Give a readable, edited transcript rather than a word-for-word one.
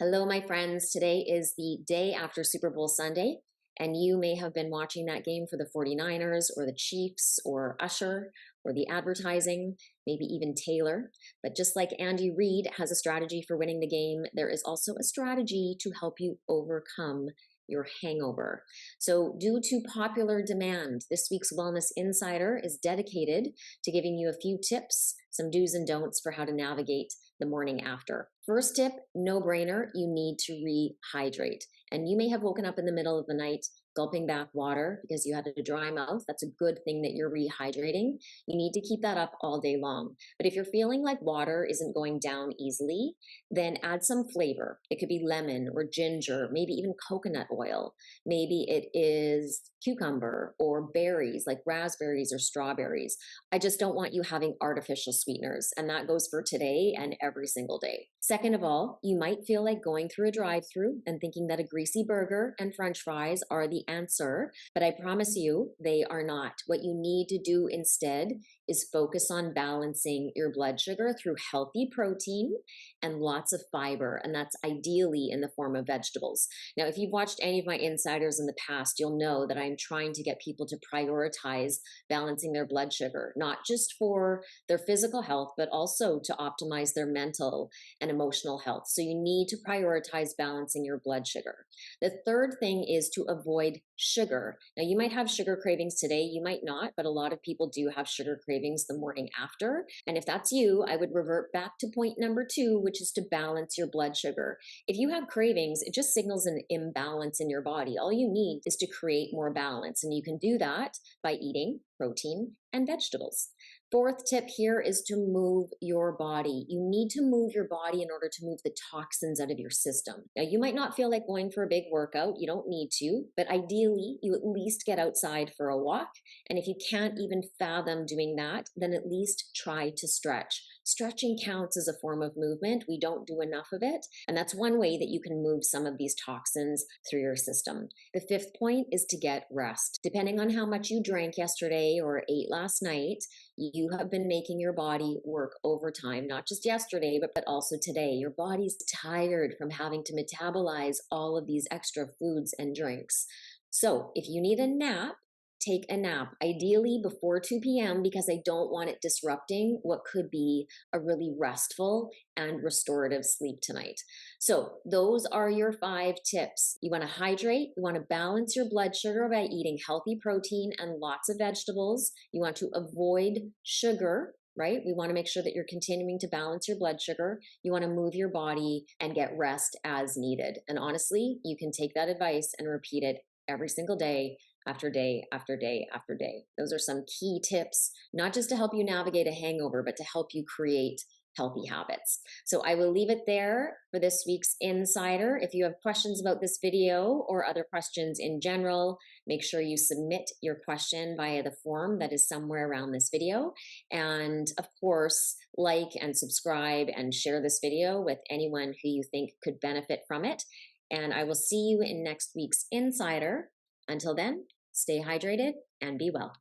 Hello, my friends. Today is the day after Super Bowl Sunday, and you may have been watching that game for the 49ers or the Chiefs or Usher or the advertising, maybe even Taylor. But just like Andy Reid has a strategy for winning the game, there is also a strategy to help you overcome your hangover. So, due to popular demand, this week's Wellness Insider is dedicated to giving you a few tips, some do's and don'ts for how to navigate the morning after. First tip, no brainer, you need to rehydrate. And you may have woken up in the middle of the night gulping back water because you had a dry mouth. That's a good thing that you're rehydrating. You need to keep that up all day long. But if you're feeling like water isn't going down easily, then add some flavor. It could be lemon or ginger, maybe even coconut oil. Maybe it is cucumber or berries like raspberries or strawberries. I just don't want you having artificial sweeteners. And that goes for today and every single day. Second of all, you might feel like going through a drive-through and thinking that a greasy burger and french fries are the answer, but I promise you they are not. What you need to do instead is focus on balancing your blood sugar through healthy protein and lots of fiber, and that's ideally in the form of vegetables. Now, if you've watched any of my insiders in the past, you'll know that I'm trying to get people to prioritize balancing their blood sugar, not just for their physical health, but also to optimize their mental and emotional health. So you need to prioritize balancing your blood sugar. The third thing is to avoid sugar. Now, you might have sugar cravings today, you might not, but a lot of people do have sugar cravings the morning after. And if that's you, I would revert back to point number 2, which is to balance your blood sugar. If you have cravings, it just signals an imbalance in your body. All you need is to create more balance, and you can do that by eating protein and vegetables. Fourth tip here is to move your body. You need to move your body in order to move the toxins out of your system. Now, you might not feel like going for a big workout. You don't need to, but ideally, you at least get outside for a walk. And if you can't even fathom doing that, then at least try to stretch. Stretching counts as a form of movement. We don't do enough of it. And that's one way that you can move some of these toxins through your system. The fifth point is to get rest. Depending on how much you drank yesterday or ate last night, you have been making your body work overtime, not just yesterday, but also today. Your body's tired from having to metabolize all of these extra foods and drinks. So if you need a nap, take a nap, ideally before 2 p.m. because I don't want it disrupting what could be a really restful and restorative sleep tonight. So those are your 5 tips. You want to hydrate, you want to balance your blood sugar by eating healthy protein and lots of vegetables. You want to avoid sugar, right? We want to make sure that you're continuing to balance your blood sugar. You want to move your body and get rest as needed. And honestly, you can take that advice and repeat it every single day after day after day after day. Those are some key tips, not just to help you navigate a hangover, but to help you create healthy habits. So I will leave it there for this week's Insider. If you have questions about this video or other questions in general, make sure you submit your question via the form that is somewhere around this video. And of course, like and subscribe and share this video with anyone who you think could benefit from it. And I will see you in next week's Insider. Until then, stay hydrated and be well.